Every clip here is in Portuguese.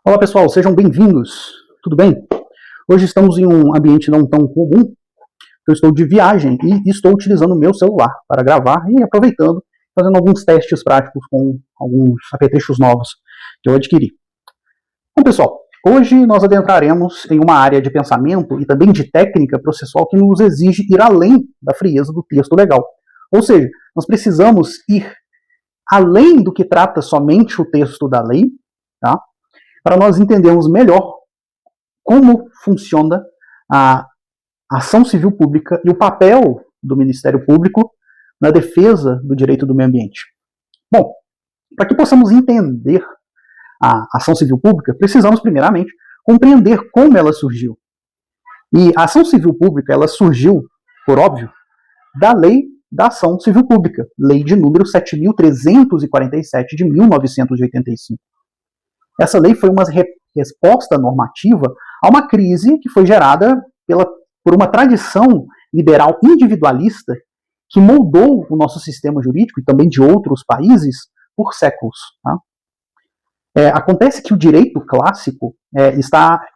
Olá pessoal, sejam bem-vindos, tudo bem? Hoje estamos em um ambiente não tão comum, eu estou de viagem e estou utilizando o meu celular para gravar e aproveitando, fazendo alguns testes práticos com alguns apetrechos novos que eu adquiri. Bom pessoal, hoje nós adentraremos em uma área de pensamento e também de técnica processual que nos exige ir além da frieza do texto legal. Ou seja, nós precisamos ir além do que trata somente o texto da lei, tá? Para nós entendermos melhor como funciona a ação civil pública e o papel do Ministério Público na defesa do direito do meio ambiente. Bom, para que possamos entender a ação civil pública, precisamos primeiramente compreender como ela surgiu. E a ação civil pública, ela surgiu, por óbvio, da Lei da Ação Civil Pública, Lei de número 7.347 de 1985. Essa lei foi uma resposta normativa a uma crise que foi gerada por uma tradição liberal individualista que moldou o nosso sistema jurídico e também de outros países por séculos. Tá? Acontece que o direito clássico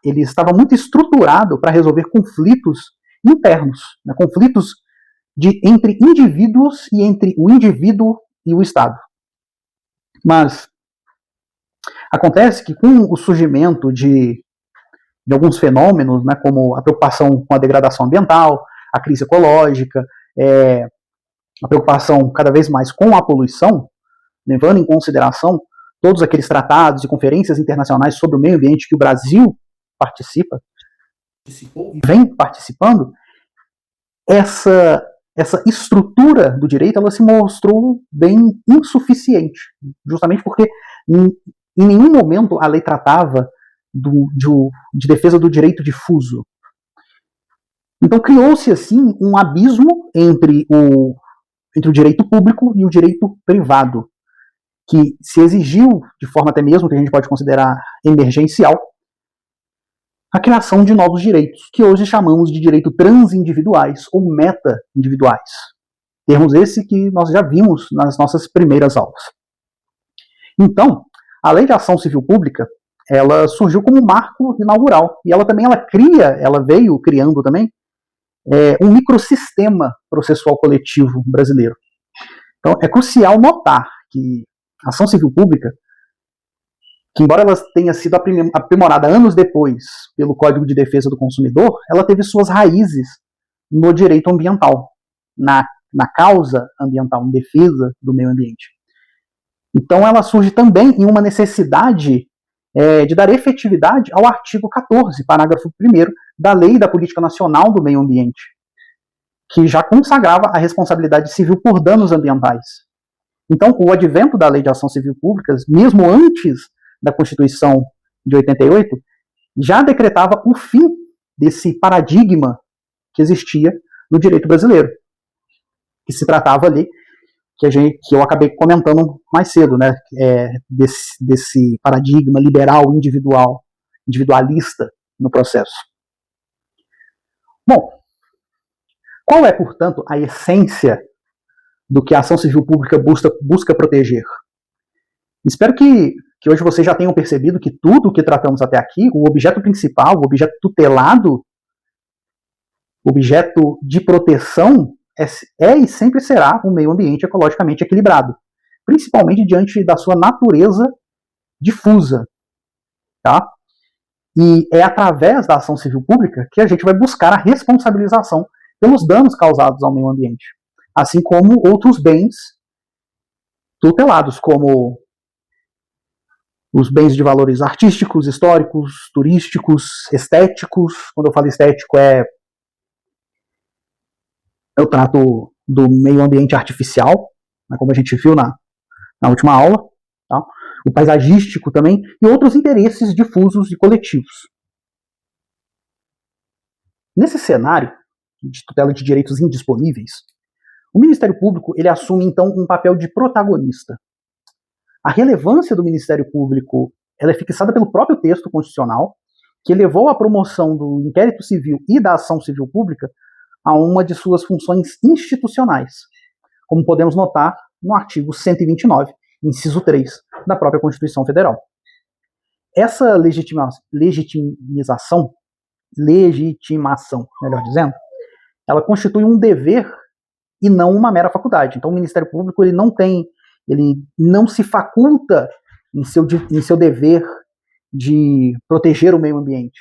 ele estava muito estruturado para resolver conflitos internos, né, conflitos entre indivíduos e entre o indivíduo e o Estado. Mas acontece que com o surgimento de alguns fenômenos, né, como a preocupação com a degradação ambiental, a crise ecológica, a preocupação cada vez mais com a poluição, levando em consideração todos aqueles tratados e conferências internacionais sobre o meio ambiente que o Brasil participou e vem participando, essa estrutura do direito ela se mostrou bem insuficiente, justamente porque em nenhum momento a lei tratava de defesa do direito difuso. Então criou-se assim um abismo entre o direito público e o direito privado, que se exigiu, de forma até mesmo que a gente pode considerar emergencial, a criação de novos direitos, que hoje chamamos de direito transindividuais ou meta-individuais. Termos esse que nós já vimos nas nossas primeiras aulas. Então, a Lei de Ação Civil Pública, ela surgiu como um marco inaugural, e ela veio criando também um microsistema processual coletivo brasileiro. Então, é crucial notar que a ação civil pública, que embora ela tenha sido aprimorada anos depois pelo Código de Defesa do Consumidor, ela teve suas raízes no direito ambiental, na causa ambiental, em defesa do meio ambiente. Então ela surge também em uma necessidade de dar efetividade ao artigo 14, parágrafo 1º, da Lei da Política Nacional do Meio Ambiente, que já consagrava a responsabilidade civil por danos ambientais. Então, o advento da Lei de Ação Civil Pública, mesmo antes da Constituição de 88, já decretava o fim desse paradigma que existia no direito brasileiro, que se tratava ali, que eu acabei comentando mais cedo, né, desse paradigma liberal, individualista no processo. Bom, qual é, portanto, a essência do que a ação civil pública busca proteger? Espero que hoje vocês já tenham percebido que tudo o que tratamos até aqui, o objeto principal, o objeto tutelado, o objeto de proteção e sempre será um meio ambiente ecologicamente equilibrado, principalmente diante da sua natureza difusa. Tá? E é através da ação civil pública que a gente vai buscar a responsabilização pelos danos causados ao meio ambiente, assim como outros bens tutelados, como os bens de valores artísticos, históricos, turísticos, estéticos. Quando eu falo estético, eu trato do meio ambiente artificial, né, como a gente viu na última aula, tá? O paisagístico também, e outros interesses difusos e coletivos. Nesse cenário de tutela de direitos indisponíveis, o Ministério Público ele assume, então, um papel de protagonista. A relevância do Ministério Público ela é fixada pelo próprio texto constitucional, que levou à promoção do inquérito civil e da ação civil pública a uma de suas funções institucionais, como podemos notar no artigo 129, inciso 3, da própria Constituição Federal. essa legitimação, melhor dizendo, ela constitui um dever e não uma mera faculdade. Então o Ministério Público ele não se faculta em seu dever de proteger o meio ambiente.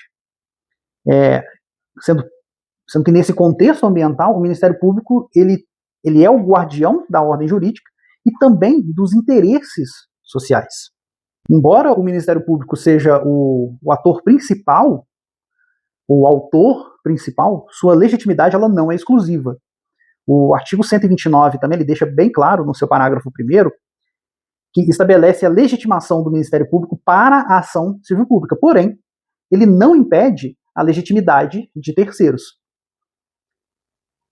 Sendo que nesse contexto ambiental, o Ministério Público ele é o guardião da ordem jurídica e também dos interesses sociais. Embora o Ministério Público seja o ator principal, o autor principal, sua legitimidade ela não é exclusiva. O artigo 129 também ele deixa bem claro no seu parágrafo 1º que estabelece a legitimação do Ministério Público para a ação civil pública. Porém, ele não impede a legitimidade de terceiros.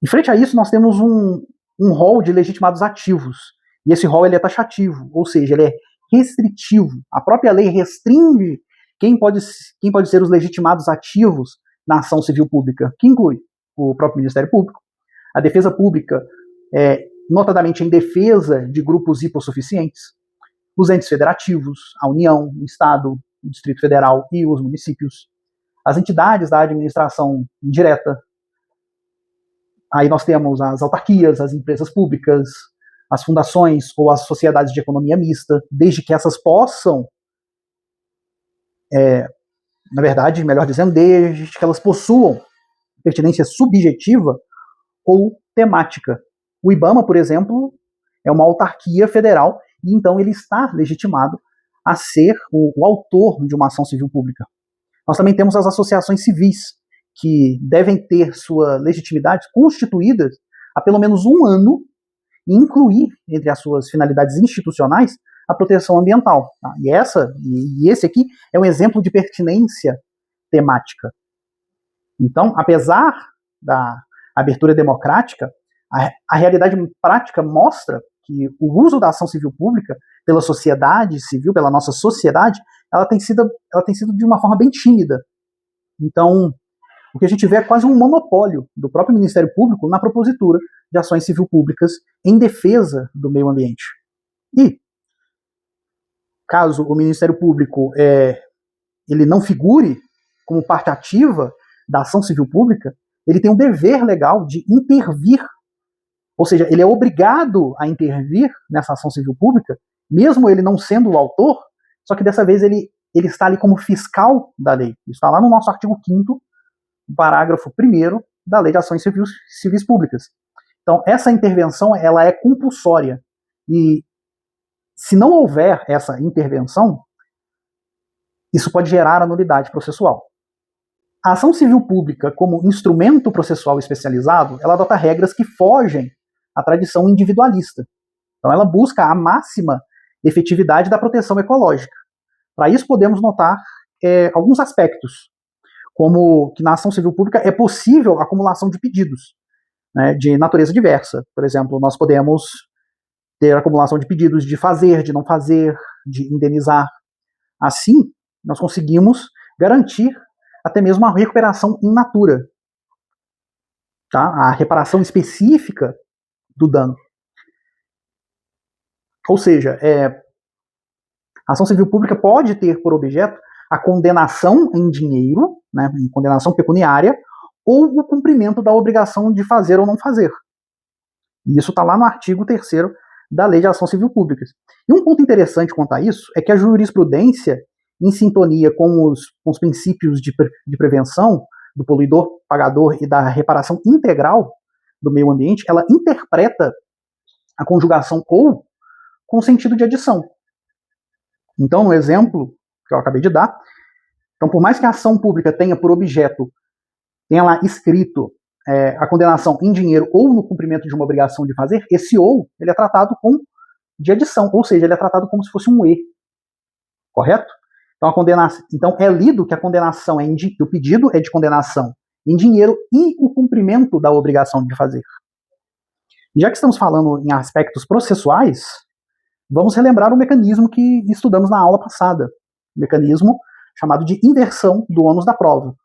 Em frente a isso, nós temos um rol de legitimados ativos. E esse rol ele é taxativo, ou seja, ele é restritivo. A própria lei restringe quem pode ser os legitimados ativos na ação civil pública, que inclui o próprio Ministério Público, a defesa pública, notadamente em defesa de grupos hipossuficientes, os entes federativos, a União, o Estado, o Distrito Federal e os municípios, as entidades da administração indireta. Aí nós temos as autarquias, as empresas públicas, as fundações ou as sociedades de economia mista, desde que essas possam, na verdade, melhor dizendo, desde que elas possuam pertinência subjetiva ou temática. O IBAMA, por exemplo, é uma autarquia federal e então ele está legitimado a ser o autor de uma ação civil pública. Nós também temos as associações civis, que devem ter sua legitimidade constituída há pelo menos um ano e incluir entre as suas finalidades institucionais a proteção ambiental. Tá? E esse aqui é um exemplo de pertinência temática. Então, apesar da abertura democrática, a realidade prática mostra que o uso da ação civil pública pela sociedade civil, pela nossa sociedade, ela tem sido de uma forma bem tímida. Então, o que a gente vê é quase um monopólio do próprio Ministério Público na propositura de ações civil públicas em defesa do meio ambiente. E, caso o Ministério Público ele não figure como parte ativa da ação civil pública, ele tem um dever legal de intervir, ou seja, ele é obrigado a intervir nessa ação civil pública, mesmo ele não sendo o autor, só que dessa vez ele está ali como fiscal da lei. Isso está lá no nosso artigo 5º, parágrafo 1º da Lei de Ações Civis Públicas. Então, essa intervenção ela é compulsória. E se não houver essa intervenção, isso pode gerar a nulidade processual. A ação civil pública, como instrumento processual especializado, ela adota regras que fogem à tradição individualista. Então, ela busca a máxima efetividade da proteção ecológica. Para isso, podemos notar alguns aspectos, como que na ação civil pública é possível a acumulação de pedidos, né, de natureza diversa. Por exemplo, nós podemos ter acumulação de pedidos de fazer, de não fazer, de indenizar. Assim, nós conseguimos garantir até mesmo a recuperação in natura, tá? A reparação específica do dano. Ou seja, a ação civil pública pode ter por objeto a condenação em dinheiro, né, em condenação pecuniária, ou o cumprimento da obrigação de fazer ou não fazer. E isso está lá no artigo 3º da Lei de Ação Civil Pública. E um ponto interessante quanto a isso é que a jurisprudência, em sintonia com os princípios de prevenção do poluidor-pagador e da reparação integral do meio ambiente, ela interpreta a conjugação ou com sentido de adição. Então, no exemplo que eu acabei de dar, então, por mais que a ação pública tenha por objeto, tenha lá escrito a condenação em dinheiro ou no cumprimento de uma obrigação de fazer, esse ou ele é tratado de adição, ou seja, ele é tratado como se fosse um e. Correto? Então é lido que a condenação o pedido é de condenação em dinheiro e o cumprimento da obrigação de fazer. Já que estamos falando em aspectos processuais, vamos relembrar o mecanismo que estudamos na aula passada, o mecanismo chamado de inversão do ônus da prova.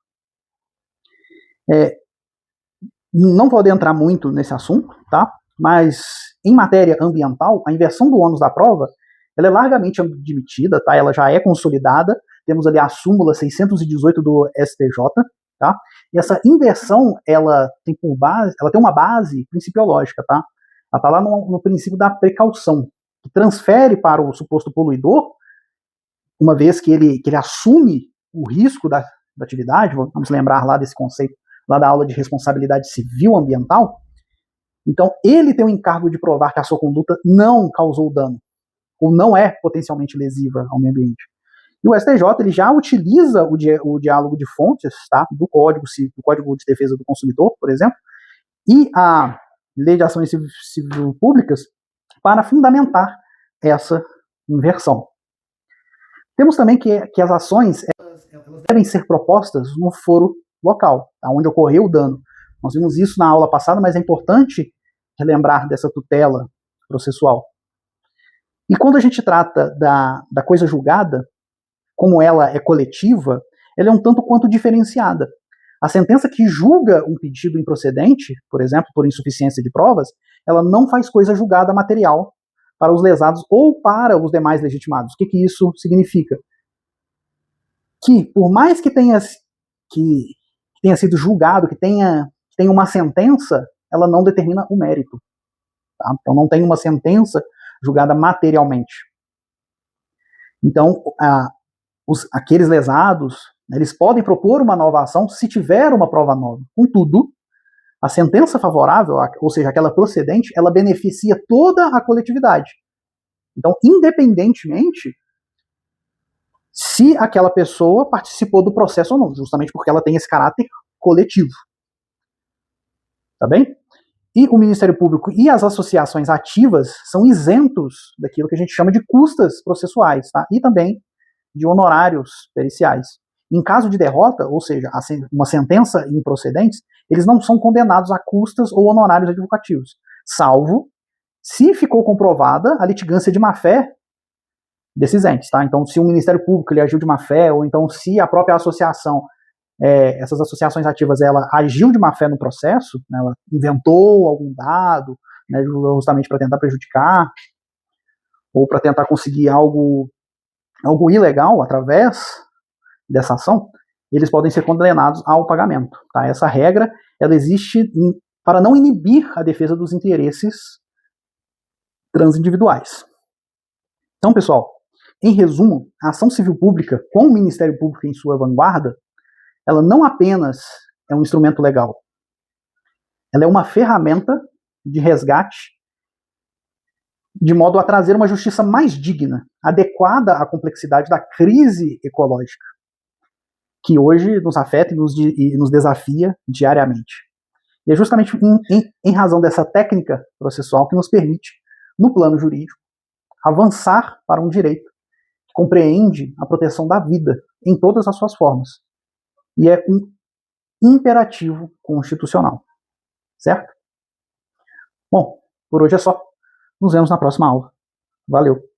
Não vou adentrar muito nesse assunto, tá? Mas em matéria ambiental, a inversão do ônus da prova ela é largamente admitida, tá? Ela já é consolidada temos ali a súmula 618 do STJ, tá? E essa inversão, ela tem uma base principiológica, tá? Ela está lá no princípio da precaução, que transfere para o suposto poluidor, uma vez que ele assume o risco da atividade, vamos lembrar lá desse conceito, lá da aula de responsabilidade civil ambiental. Então, ele tem o encargo de provar que a sua conduta não causou dano, ou não é potencialmente lesiva ao meio ambiente. E o STJ ele já utiliza o diálogo de fontes, tá, do Código de Defesa do Consumidor, por exemplo, e a Lei de Ações Civil Públicas para fundamentar essa inversão. Temos também que as ações elas devem ser propostas no foro local, tá, onde ocorreu o dano. Nós vimos isso na aula passada, mas é importante relembrar dessa tutela processual. E quando a gente trata da coisa julgada, como ela é coletiva, ela é um tanto quanto diferenciada. A sentença que julga um pedido improcedente, por exemplo, por insuficiência de provas, ela não faz coisa julgada material para os lesados ou para os demais legitimados. O que isso significa? Que, por mais que tenha sido julgado, que tenha uma sentença, ela não determina o mérito. Tá? Então, não tem uma sentença julgada materialmente. Então, aqueles lesados, eles podem propor uma nova ação se tiver uma prova nova. Contudo, a sentença favorável, ou seja, aquela procedente, ela beneficia toda a coletividade. Então, independentemente se aquela pessoa participou do processo ou não, justamente porque ela tem esse caráter coletivo. Tá bem? E o Ministério Público e as associações ativas são isentos daquilo que a gente chama de custas processuais, tá? E também de honorários periciais. Em caso de derrota, ou seja, uma sentença improcedentes, eles não são condenados a custas ou honorários advocativos, salvo se ficou comprovada a litigância de má-fé desses entes. Tá? Então, se o Ministério Público ele agiu de má-fé, ou então se a própria associação, essas associações ativas, ela agiu de má-fé no processo, né, ela inventou algum dado, né, justamente para tentar prejudicar, ou para tentar conseguir algo ilegal através dessa ação, eles podem ser condenados ao pagamento. Tá? Essa regra ela existe para não inibir a defesa dos interesses transindividuais. Então, pessoal, em resumo, a ação civil pública, com o Ministério Público em sua vanguarda, ela não apenas é um instrumento legal, ela é uma ferramenta de resgate de modo a trazer uma justiça mais digna, adequada à complexidade da crise ecológica, que hoje nos afeta e nos desafia diariamente. E é justamente em razão dessa técnica processual que nos permite, no plano jurídico, avançar para um direito que compreende a proteção da vida em todas as suas formas. E é um imperativo constitucional. Certo? Bom, por hoje é só. Nos vemos na próxima aula. Valeu!